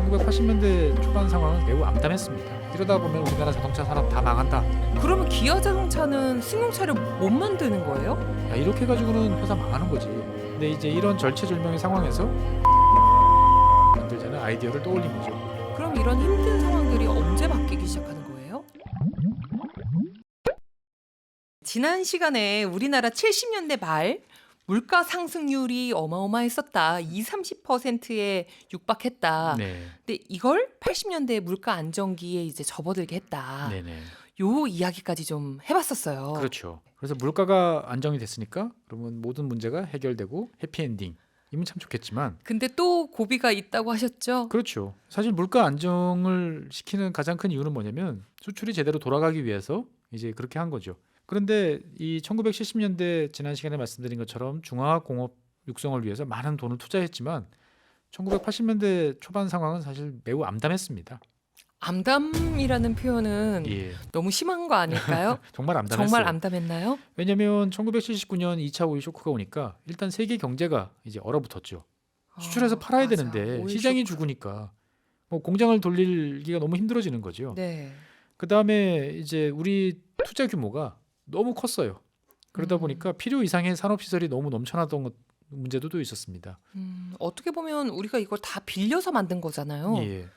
1980년대 초반 상황은 매우 암담했습니다. 이러다 보면 우리나라 자동차 산업 다 망한다. 그러면 기아 자동차는 승용차를 못 만드는 거예요? 야, 이렇게 해가지고는 회사 망하는 거지. 근데 이제 이런 절체절명의 상황에서 만들자는 아이디어를 떠올린 거죠. 그럼 이런 힘든 상황들이 언제 바뀌기 시작하는 거예요? 지난 시간에 우리나라 70년대 말 물가 상승률이 어마어마했었다. 20-30%에 육박했다. 네, 근데 이걸 80년대 물가 안정기에 이제 접어들게 했다. 네네. 요 이야기까지 좀 해봤었어요. 그렇죠. 그래서 물가가 안정이 됐으니까 그러면 모든 문제가 해결되고 해피엔딩이면 참 좋겠지만, 근데 또 고비가 있다고 하셨죠? 그렇죠. 사실 물가 안정을 시키는 가장 큰 이유는 뭐냐면 수출이 제대로 돌아가기 위해서 이제 그렇게 한 거죠. 그런데 이 1970년대 지난 시간에 말씀드린 것처럼 중화학 공업 육성을 위해서 많은 돈을 투자했지만 1980년대 초반 상황은 사실 매우 암담했습니다. 암담이라는 표현은 예, 너무 심한 거 아닐까요? 정말 암담했어요. 정말 암담했나요? 왜냐하면 1979년 2차 오일 쇼크가 오니까 일단 세계 경제가 이제 얼어붙었죠. 수출해서 팔아야 맞아. 되는데 오일 시장이 쇼크. 죽으니까 뭐 공장을 돌리기가 너무 힘들어지는 거죠. 네. 그 다음에 이제 우리 투자 규모가 너무 컸어요. 그러다 보니까 필요 이상의 산업 시설이 너무 넘쳐나던 문제도 또 있었습니다. 어떻게 보면 우리가 이걸 다 빌려서 만든 거잖아요. 예,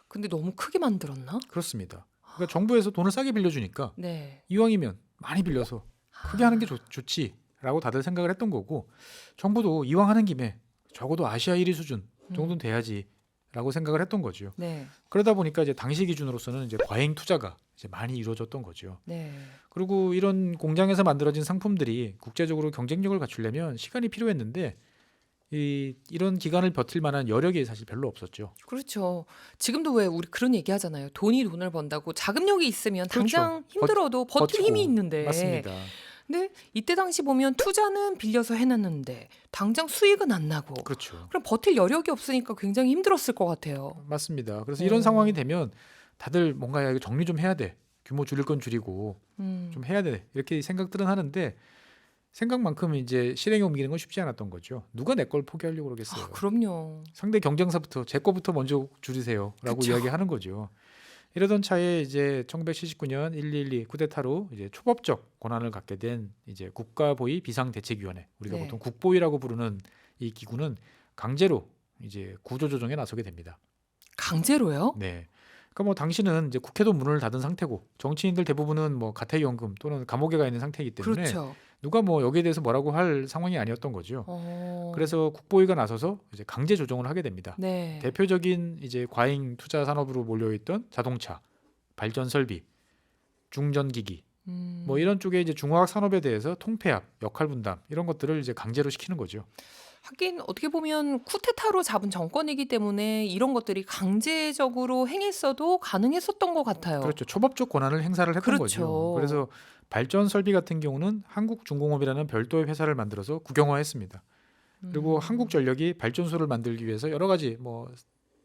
근데 너무 크게 만들었나? 그렇습니다. 그러니까 정부에서 돈을 싸게 빌려주니까 네. 이왕이면 많이 빌려서 크게 하는 게 좋지라고 다들 생각을 했던 거고, 정부도 이왕 하는 김에 적어도 아시아 1위 수준 정도는 돼야지라고 생각을 했던 거죠. 네. 그러다 보니까 이제 당시 기준으로서는 이제 과잉 투자가 이제 많이 이루어졌던 거죠. 네. 그리고 이런 공장에서 만들어진 상품들이 국제적으로 경쟁력을 갖추려면 시간이 필요했는데 이런 기간을 버틸 만한 여력이 사실 별로 없었죠. 그렇죠. 지금도 왜 우리 그런 얘기 하잖아요. 돈이 돈을 번다고 자금력이 있으면 그렇죠. 당장 힘들어도 버틸 버티고. 힘이 있는데. 맞습니다. 근데 이때 당시 보면 투자는 빌려서 해놨는데 당장 수익은 안 나고. 그렇죠. 그럼 버틸 여력이 없으니까 굉장히 힘들었을 것 같아요. 맞습니다. 그래서 이런 상황이 되면 다들 뭔가 야, 이거 정리 좀 해야 돼. 규모 줄일 건 줄이고 좀 해야 돼. 이렇게 생각들은 하는데 생각만큼 이제 실행에 옮기는 건 쉽지 않았던 거죠. 누가 내 걸 포기하려고 그러겠어요. 그럼요. 상대 경쟁사부터 제 거부터 먼저 줄이세요라고 그쵸. 이야기하는 거죠. 이러던 차에 이제 1979년 1.12 쿠데타로 이제 초법적 권한을 갖게 된 이제 국가보위 비상대책위원회, 우리가 네. 보통 국보위라고 부르는 이 기구는 강제로 이제 구조조정에 나서게 됩니다. 강제로요? 네. 그러니까 뭐 당시는 이제 국회도 문을 닫은 상태고 정치인들 대부분은 뭐 가택연금 또는 감옥에 가 있는 상태이기 때문에 그렇죠. 누가 뭐 여기에 대해서 뭐라고 할 상황이 아니었던 거죠. 그래서 국보위가 나서서 이제 강제 조정을 하게 됩니다. 네. 대표적인 이제 과잉 투자 산업으로 몰려있던 자동차, 발전 설비, 중전기기 뭐 이런 쪽에 이제 중화학 산업에 대해서 통폐합, 역할 분담 이런 것들을 이제 강제로 시키는 거죠. 하긴 어떻게 보면 쿠데타로 잡은 정권이기 때문에 이런 것들이 강제적으로 행했어도 가능했었던 것 같아요. 그렇죠. 초법적 권한을 행사를 했던 그렇죠. 거죠. 그래서 발전 설비 같은 경우는 한국중공업이라는 별도의 회사를 만들어서 국영화했습니다. 그리고 한국전력이 발전소를 만들기 위해서 여러 가지 뭐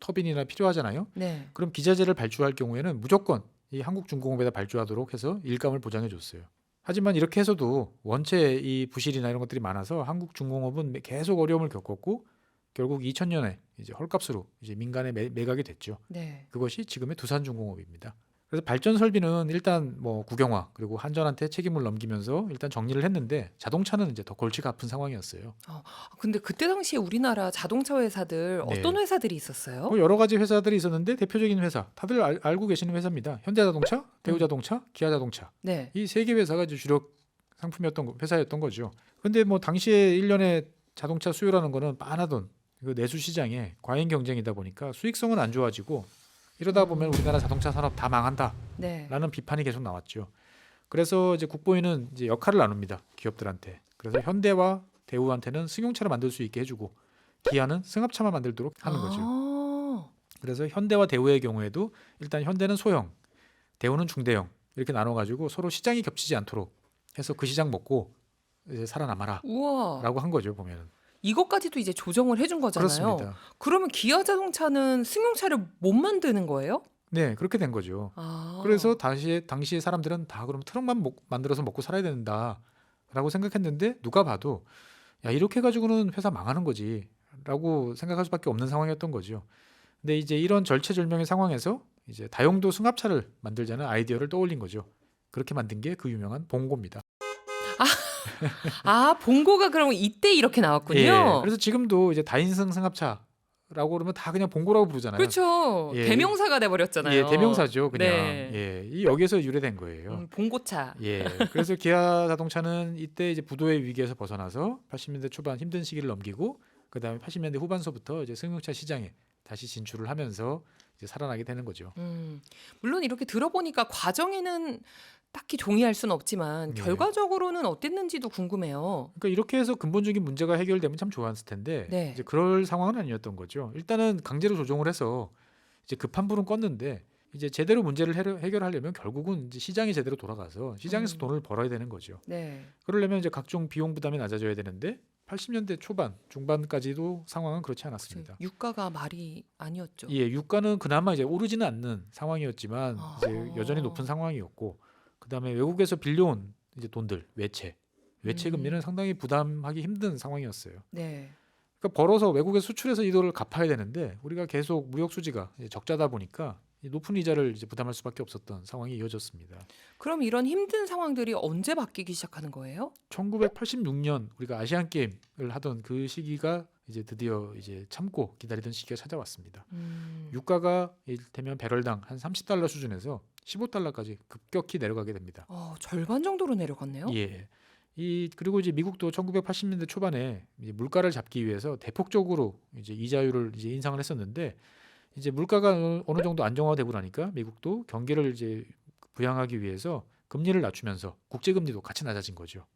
터빈이나 필요하잖아요. 네. 그럼 기자재를 발주할 경우에는 무조건 이 한국중공업에다 발주하도록 해서 일감을 보장해 줬어요. 하지만 이렇게 해서도 원체 이 부실이나 이런 것들이 많아서 한국중공업은 계속 어려움을 겪었고 결국 2000년에 이제 헐값으로 이제 민간에 매각이 됐죠. 네. 그것이 지금의 두산중공업입니다. 그래서 발전 설비는 일단 뭐 국영화 그리고 한전한테 책임을 넘기면서 일단 정리를 했는데 자동차는 이제 더 골치가 아픈 상황이었어요. 근데 그때 당시에 우리나라 자동차 회사들 네. 어떤 회사들이 있었어요? 뭐 여러 가지 회사들이 있었는데 대표적인 회사 다들 알고 계시는 회사입니다. 현대자동차, 대우자동차, 기아자동차 네. 이 세 개 회사가 이제 주력 상품이었던 회사였던 거죠. 근데 뭐 당시에 1년에 자동차 수요라는 거는 빤하던 그 내수 시장에 과잉 경쟁이다 보니까 수익성은 안 좋아지고 이러다 보면 우리나라 자동차 산업 다 망한다라는 네. 비판이 계속 나왔죠. 그래서 이제 국보위는 이제 역할을 나눕니다. 기업들한테. 그래서 현대와 대우한테는 승용차를 만들 수 있게 해주고 기아는 승합차만 만들도록 하는 거죠. 그래서 현대와 대우의 경우에도 일단 현대는 소형, 대우는 중대형 이렇게 나눠가지고 서로 시장이 겹치지 않도록 해서 그 시장 먹고 이제 살아남아라 우와. 라고 한 거죠. 보면은. 이것까지도 이제 조정을 해준 거잖아요. 그렇습니다. 그러면 기아 자동차는 승용차를 못 만드는 거예요? 네, 그렇게 된 거죠. 그래서 당시에 사람들은 다 그럼 트럭만 만들어서 먹고 살아야 된다라고 생각했는데 누가 봐도 야 이렇게 가지고는 회사 망하는 거지라고 생각할 수밖에 없는 상황이었던 거죠. 근데 이제 이런 절체절명의 상황에서 이제 다용도 승합차를 만들자는 아이디어를 떠올린 거죠. 그렇게 만든 게 그 유명한 봉고입니다. 아, 봉고가 그럼 이때 이렇게 예. 나왔군요. 그래서 지금도 이제 다인승 승합차라고 그러면 다 그냥 봉고라고 부르잖아요. 그렇죠. 예. 대명사가 돼 버렸잖아요. 예, 대명사죠, 그냥. 네. 예, 이 여기서 유래된 거예요. 봉고차. 예, 그래서 기아 자동차는 이때 이제 부도의 위기에서 벗어나서 80년대 초반 힘든 시기를 넘기고 그 다음에 80년대 후반서부터 이제 승용차 시장에 다시 진출을 하면서 이제 살아나게 되는 거죠. 물론 이렇게 들어보니까 과정에는 딱히 동의할 수는 없지만 예. 결과적으로는 어땠는지도 궁금해요. 그러니까 이렇게 해서 근본적인 문제가 해결되면 참 좋았을 텐데 네. 이제 그럴 상황은 아니었던 거죠. 일단은 강제로 조정을 해서 이제 급한 불은 껐는데 이제 제대로 문제를 해결하려면 결국은 이제 시장이 제대로 돌아가서 시장에서 돈을 벌어야 되는 거죠. 네. 그러려면 이제 각종 비용 부담이 낮아져야 되는데 80년대 초반, 중반까지도 상황은 그렇지 않았습니다. 유가가 말이 아니었죠. 예, 유가는 그나마 이제 오르지는 않는 상황이었지만 아. 이제 여전히 높은 상황이었고, 그다음에 외국에서 빌려온 이제 돈들, 외채 금리는 상당히 부담하기 힘든 상황이었어요. 네. 그러니까 벌어서 외국에 수출해서 이 돈을 갚아야 되는데 우리가 계속 무역 수지가 이제 적자다 보니까 이 높은 이자를 이제 부담할 수밖에 없었던 상황이 이어졌습니다. 그럼 이런 힘든 상황들이 언제 바뀌기 시작하는 거예요? 1986년 우리가 아시안 게임을 하던 그 시기가 이제 드디어 이제 참고 기다리던 시기가 찾아왔습니다. 유가가 이를테면 배럴당 한 $30 수준에서 $15까지 급격히 내려가게 됩니다. 절반 정도로 내려갔네요. 예. 그리고 이제 미국도 1980년대 초반에 이제 물가를 잡기 위해서 대폭적으로 이제 이자율을 이제 인상을 했었는데 이제 물가가 어느 정도 안정화되고 나니까 미국도 경기를 이제 부양하기 위해서 금리를 낮추면서 국제 금리도 같이 낮아진 거죠.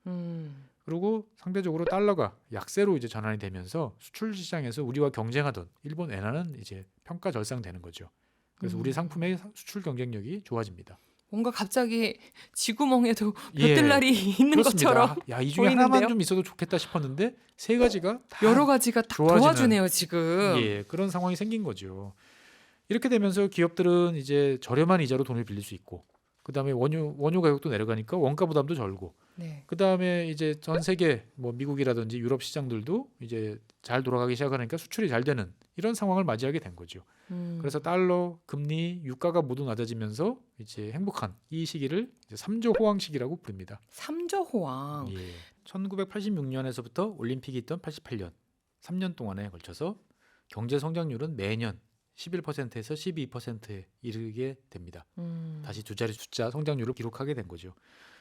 그리고 상대적으로 달러가 약세로 이제 전환이 되면서 수출 시장에서 우리와 경쟁하던 일본 엔화는 이제 평가 절상되는 거죠. 그래서 우리 상품의 수출 경쟁력이 좋아집니다. 뭔가 갑자기 쥐구멍에도 예, 볕들날이 있는 그렇습니다. 것처럼 야, 이 중에 보이는데요? 하나만 좀 있어도 좋겠다 싶었는데 세 가지가 다 여러 가지가 딱 좋아지는, 도와주네요, 지금. 예, 그런 상황이 생긴 거죠. 이렇게 되면서 기업들은 이제 저렴한 이자로 돈을 빌릴 수 있고, 그다음에 원유 가격도 내려가니까 원가 부담도 절고, 네. 그다음에 이제 전 세계 뭐 미국이라든지 유럽 시장들도 이제 잘 돌아가기 시작하니까 수출이 잘 되는 이런 상황을 맞이하게 된 거죠. 그래서 달러, 금리, 유가가 모두 낮아지면서 이제 행복한 이 시기를 이제 3조 호황 시기라고 부릅니다. 3조 호황. 예. 1986년에서부터 올림픽이 있던 88년, 3년 동안에 걸쳐서 경제 성장률은 매년 11%에서 12%에 이르게 됩니다. 다시 두 자리 숫자 성장률을 기록하게 된 거죠.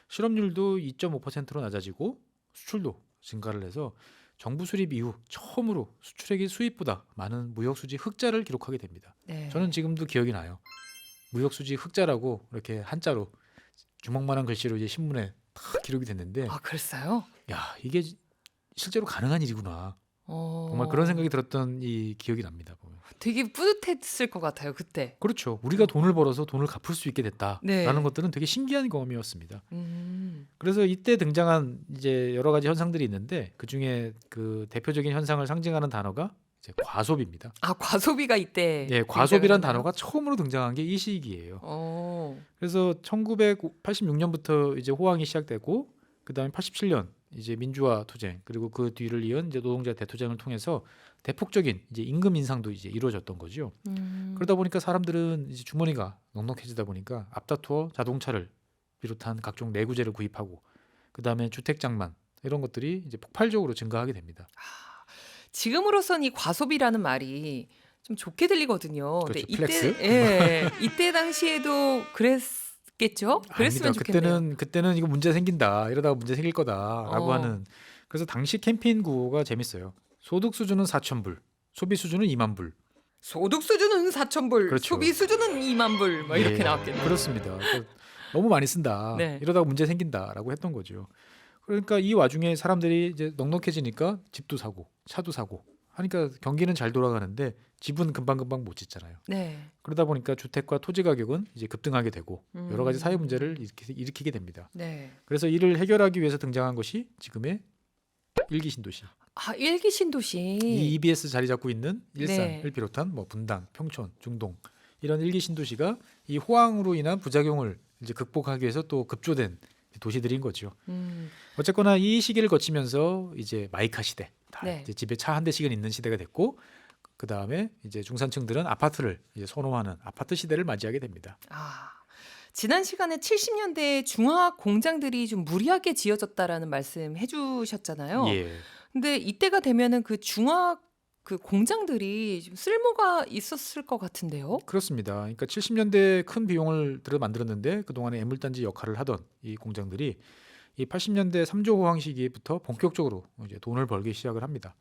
실업률도 2.5%로 낮아지고 수출도 증가를 해서 정부 수립 이후 처음으로 수출액이 수입보다 많은 무역 수지 흑자를 기록하게 됩니다. 네. 저는 지금도 기억이 나요. 무역 수지 흑자라고 이렇게 한자로 주먹만한 글씨로 이제 신문에 딱 기록이 됐는데, 그랬어요? 야, 이게 실제로 가능한 일이구나. 정말 어. 그런 생각이 들었던 이 기억이 납니다. 보면. 되게 뿌듯했을 것 같아요, 그때. 그렇죠. 우리가 돈을 벌어서 돈을 갚을 수 있게 됐다라는 네. 것들은 되게 신기한 경험이었습니다. 음. 그래서 이때 등장한 이제 여러 가지 현상들이 있는데 그 중에 그 대표적인 현상을 상징하는 단어가 이제 과소비입니다. 과소비가 이때. 예, 과소비란 등장했나요? 단어가 처음으로 등장한 게 이 시기예요. 어. 그래서 1986년부터 이제 호황이 시작되고 그다음에 87년 이제 민주화 투쟁, 그리고 그 뒤를 이은 이제 노동자 대투쟁을 통해서 대폭적인 이제 임금 인상도 이제 이루어졌던 거죠. 그러다 보니까 사람들은 이제 주머니가 넉넉해지다 보니까 앞다투어 자동차를 비롯한 각종 내구재를 구입하고 그다음에 주택 장만 이런 것들이 이제 폭발적으로 증가하게 됩니다. 지금으로선 이 과소비라는 말이 좀 좋게 들리거든요. 그렇죠, 근데 플렉스? 이때 당시에도 그랬겠죠? 그랬으면 아닙니다. 좋겠네요. 그때는 이거 문제 생긴다, 이러다가 문제 생길 거다라고 어. 하는. 그래서 당시 캠페인 구호가 재밌어요. 소득 수준은 4,000불, 소비 수준은 2만 불. 소득 수준은 4,000불, 그렇죠. 소비 수준은 2만 불, 막 이렇게 예, 나왔겠네요. 그렇습니다. 너무 많이 쓴다. 네. 이러다가 문제 생긴다라고 했던 거죠. 그러니까 이 와중에 사람들이 이제 넉넉해지니까 집도 사고 차도 사고 하니까 경기는 잘 돌아가는데 집은 금방금방 못 짓잖아요. 네. 그러다 보니까 주택과 토지 가격은 이제 급등하게 되고 여러 가지 사회 음. 문제를 일으키게 됩니다. 네. 그래서 이를 해결하기 위해서 등장한 것이 지금의 일기 신도시. 일기 신도시. 이 EBS 자리 잡고 있는 일산을 네. 비롯한 뭐 분당, 평촌, 중동 이런 일기 신도시가 이 호황으로 인한 부작용을 이제 극복하기 위해서 또 급조된 도시들인 거죠. 어쨌거나 이 시기를 거치면서 이제 마이카 시대, 다 네. 이제 집에 차 한 대씩은 있는 시대가 됐고 그 다음에 이제 중산층들은 아파트를 이제 선호하는 아파트 시대를 맞이하게 됩니다. 아, 지난 시간에 70년대 중화학 공장들이 좀 무리하게 지어졌다라는 말씀 해주셨잖아요. 예, 근데 이때가 되면은 그 중화학 그 공장들이 좀 쓸모가 있었을 것 같은데요. 그렇습니다. 그러니까 70년대 큰 비용을 들여 만들었는데 그 동안에 애물단지 역할을 하던 이 공장들이 이 80년대 3조 호황 시기부터 본격적으로 이제 돈을 벌기 시작을 합니다.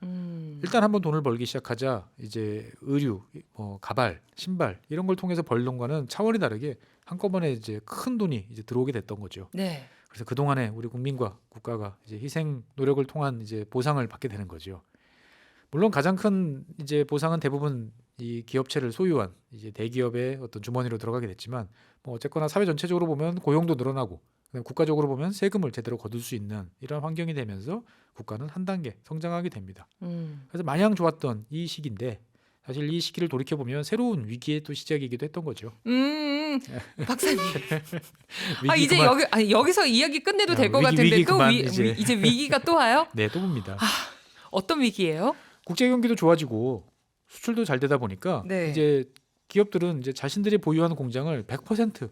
일단 한번 돈을 벌기 시작하자 이제 의류, 뭐 가발, 신발 이런 걸 통해서 벌던 거는 차원이 다르게 한꺼번에 이제 큰 돈이 이제 들어오게 됐던 거죠. 네. 그래서 그 동안에 우리 국민과 국가가 이제 희생 노력을 통한 이제 보상을 받게 되는 거죠. 물론 가장 큰 이제 보상은 대부분 이 기업체를 소유한 이제 대기업의 어떤 주머니로 들어가게 됐지만 뭐 어쨌거나 사회 전체적으로 보면 고용도 늘어나고 그다음에 국가적으로 보면 세금을 제대로 거둘 수 있는 이런 환경이 되면서 국가는 한 단계 성장하게 됩니다. 그래서 마냥 좋았던 이 시기인데 사실 이 시기를 돌이켜 보면 새로운 위기의 또 시작이기도 했던 거죠. 박사님. 위기 이제 그만. 여기서 이야기 끝내도 야, 될 것 위기, 같은데 위기 또 그만, 이제 이제. 위기가 또 와요? 네, 또 봅니다. 어떤 위기예요? 국제 경기도 좋아지고 수출도 잘 되다 보니까 네. 이제 기업들은 이제 자신들이 보유하는 공장을 100%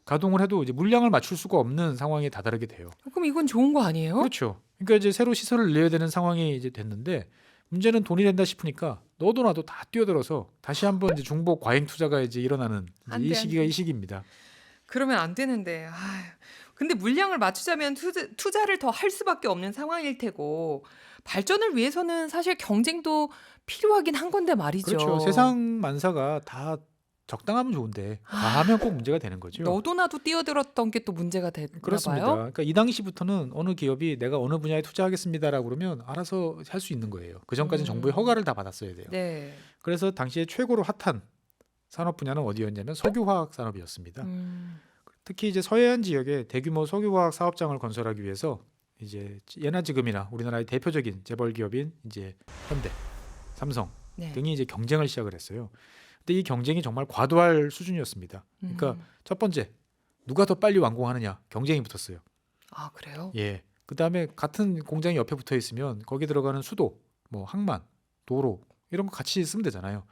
가동을 해도 이제 물량을 맞출 수가 없는 상황에 다다르게 돼요. 그럼 이건 좋은 거 아니에요? 그렇죠. 그러니까 이제 새로 시설을 내야 되는 상황이 이제 됐는데 문제는 돈이 된다 싶으니까 너도 나도 다 뛰어들어서 다시 한번 이제 중복 과잉 투자가 이제 일어나는 이제 안 이 돼, 시기가 이 시기입니다. 그러면 안 되는데. 근데 물량을 맞추자면 투자를 더 할 수밖에 없는 상황일 테고 발전을 위해서는 사실 경쟁도 필요하긴 한 건데 말이죠. 그렇죠. 세상 만사가 다 적당하면 좋은데 과하면 꼭 문제가 되는 거죠. 너도 나도 뛰어들었던 게 또 문제가 됐나 그렇습니다. 봐요. 그러니까 이 당시부터는 어느 기업이 내가 어느 분야에 투자하겠습니다라고 그러면 알아서 할 수 있는 거예요. 그 전까지는 정부의 허가를 다 받았어야 돼요. 네. 그래서 당시에 최고로 핫한 산업 분야는 어디였냐면 석유화학 산업이었습니다. 특히 이제 서해안 지역에 대규모 석유화학 사업장을 건설하기 위해서 이제 예나 지금이나 우리나라의 대표적인 재벌 기업인 이제 현대, 삼성 네. 등이 이제 경쟁을 시작을 했어요. 근데 이 경쟁이 정말 과도할 수준이었습니다. 그러니까 첫 번째 누가 더 빨리 완공하느냐 경쟁이 붙었어요. 아, 그래요? 예. 그다음에 같은 공장이 옆에 붙어 있으면 거기 들어가는 수도, 뭐 항만, 도로 이런 거 같이 쓰면 되잖아요.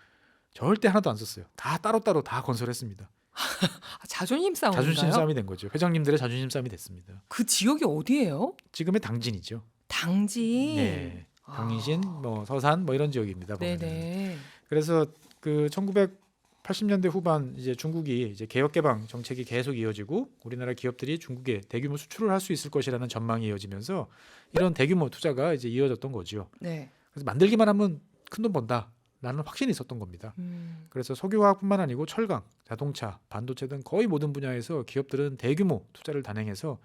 절대 하나도 안 썼어요. 다 따로따로 다 건설했습니다. 자존심 싸움인가요? 자존심 싸움이 된 거죠. 회장님들의 자존심 싸움이 됐습니다. 그 지역이 어디예요? 지금의 당진이죠. 당진. 네. 당신, 뭐 서산, 뭐 이런 지역입니다. 보면은. 네네. 그래서 그 1980년대 후반 이제 중국이 이제 개혁 개방 정책이 계속 이어지고 우리나라 기업들이 중국에 대규모 수출을 할 수 있을 것이라는 전망이 이어지면서 이런 대규모 투자가 이제 이어졌던 거죠. 네. 그래서 만들기만 하면 큰 돈 번다라는 확신이 있었던 겁니다. 그래서 석유화학뿐만 아니고 철강, 자동차, 반도체 등 거의 모든 분야에서 기업들은 대규모 투자를 단행해서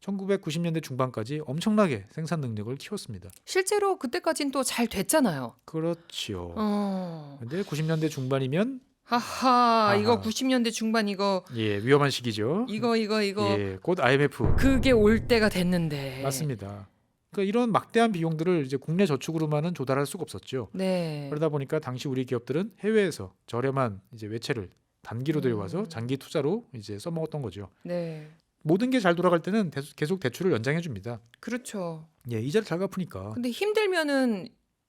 1990년대 중반까지 엄청나게 생산 능력을 키웠습니다. 실제로 그때까진 또 잘 됐잖아요. 그렇지요. 어. 근데 90년대 중반이면 하하, 이거 아하. 90년대 중반 이거 위험한 시기죠. 예, 곧 IMF 그게 올 때가 됐는데. 맞습니다. 그러니까 이런 막대한 비용들을 이제 국내 저축으로만은 조달할 수가 없었죠. 네. 그러다 보니까 당시 우리 기업들은 해외에서 저렴한 이제 외채를 단기로 들여와서 장기 투자로 이제 써먹었던 거죠. 네. 모든 게 잘 돌아갈 때는 계속 대출을 연장해 줍니다. 그렇죠. 예, 이자를 잘 갚으니까. 근데 힘들면은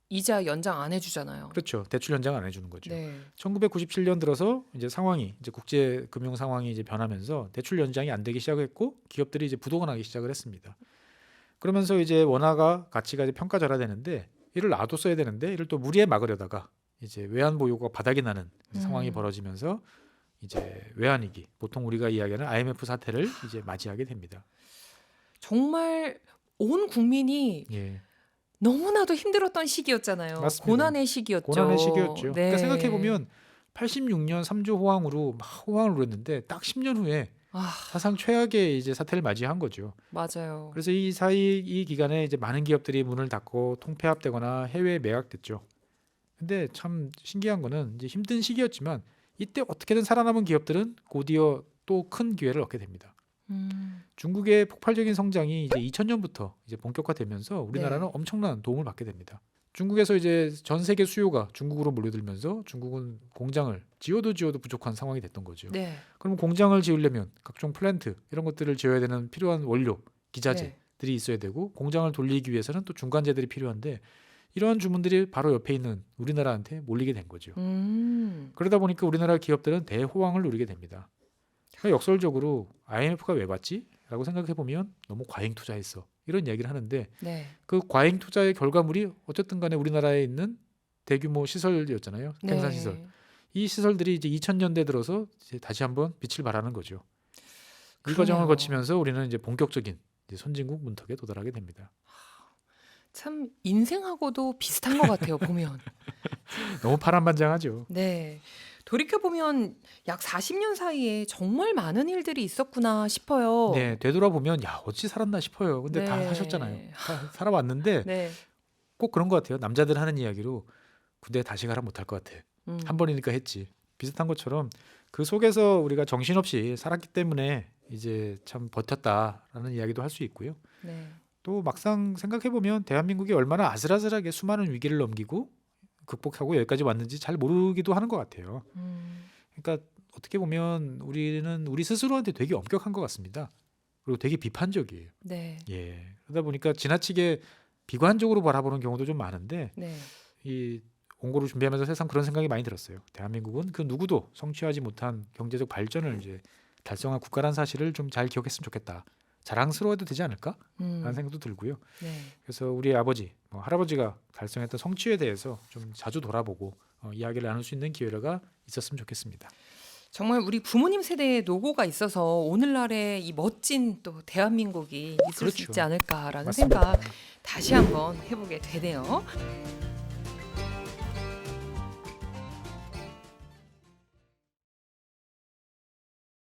이자 연장 안 해주잖아요. 그렇죠. 대출 연장 안 해주는 거죠. 네. 1997년 들어서 이제 상황이 이제 국제 금융 상황이 이제 변하면서 대출 연장이 안 되기 시작했고 기업들이 이제 부도가 나기 시작을 했습니다. 그러면서 이제 원화가 가치가 이제 평가절하되는데 이를 놔뒀어야 되는데 이를 또 무리에 막으려다가 이제 외환 보유고가 바닥이 나는 상황이 벌어지면서 이제 외환위기, 보통 우리가 이야기하는 IMF 사태를 이제 맞이하게 됩니다. 정말 온 국민이 예, 너무나도 힘들었던 시기였잖아요. 맞습니다. 고난의 시기였죠. 고난의 시기였죠. 네. 그러니까 생각해 보면 86년 3조 호황으로 막 호황을 누렸는데 딱 10년 후에 사상 최악의 이제 사태를 맞이한 거죠. 맞아요. 그래서 이 사이 이 기간에 이제 많은 기업들이 문을 닫고 통폐합되거나 해외에 매각됐죠. 근데 참 신기한 거는 이제 힘든 시기였지만 이때 어떻게든 살아남은 기업들은 곧이어 또 큰 기회를 얻게 됩니다. 중국의 폭발적인 성장이 이제 2000년부터 이제 본격화되면서 우리나라는 네. 엄청난 도움을 받게 됩니다. 중국에서 이제 전 세계 수요가 중국으로 몰려들면서 중국은 공장을 지어도 부족한 상황이 됐던 거죠. 네. 그럼 공장을 지으려면 각종 플랜트 이런 것들을 지어야 되는 필요한 원료, 기자재들이 네. 있어야 되고 공장을 돌리기 위해서는 또 중간재들이 필요한데 이러한 주문들이 바로 옆에 있는 우리나라한테 몰리게 된 거죠. 음. 그러다 보니까 우리나라 기업들은 대호황을 누리게 됩니다. 그러니까 역설적으로 IMF가 왜 왔지? 라고 생각해 보면 너무 과잉 투자했어. 이런 이야기를 하는데 네. 그 과잉 투자의 결과물이 어쨌든 간에 우리나라에 있는 대규모 시설이었잖아요. 생산 시설. 네. 이 시설들이 이제 2000년대 들어서 이제 다시 한번 빛을 발하는 거죠. 이 그러네요. 과정을 거치면서 우리는 이제 본격적인 이제 선진국 문턱에 도달하게 됩니다. 참 인생하고도 비슷한 것 같아요, 보면. 너무 파란만장하죠. 네. 돌이켜 보면 약 40년 사이에 정말 많은 일들이 있었구나 싶어요. 네, 되돌아보면 야 어찌 살았나 싶어요. 근데 다 네. 하셨잖아요. 다 살아왔는데 네. 꼭 그런 것 같아요. 남자들 하는 이야기로 군대 다시 가라 못할 것 같아. 음. 한 번이니까 했지. 비슷한 것처럼 그 속에서 우리가 정신없이 살았기 때문에 이제 참 버텼다라는 이야기도 할 수 있고요. 네. 또 막상 생각해 보면 대한민국이 얼마나 아슬아슬하게 수많은 위기를 넘기고 극복하고 여기까지 왔는지 잘 모르기도 하는 것 같아요. 그러니까 어떻게 보면 우리는 우리 스스로한테 되게 엄격한 것 같습니다. 그리고 되게 비판적이에요. 네. 예. 그러다 보니까 지나치게 비관적으로 바라보는 경우도 좀 많은데 네. 이 원고를 준비하면서 세상 그런 생각이 많이 들었어요. 대한민국은 그 누구도 성취하지 못한 경제적 발전을 이제 달성한 국가란 사실을 좀 잘 기억했으면 좋겠다. 자랑스러워도 되지 않을까? 라는 생각도 들고요. 네. 그래서 우리 아버지, 할아버지가 달성했던 성취에 대해서 좀 자주 돌아보고 이야기를 나눌 수 있는 기회가 있었으면 좋겠습니다. 정말 우리 부모님 세대의 노고가 있어서 오늘날의 이 멋진 또 대한민국이 있을 수 그렇죠. 있지 않을까라는 맞습니다. 생각 다시 한번 해보게 되네요.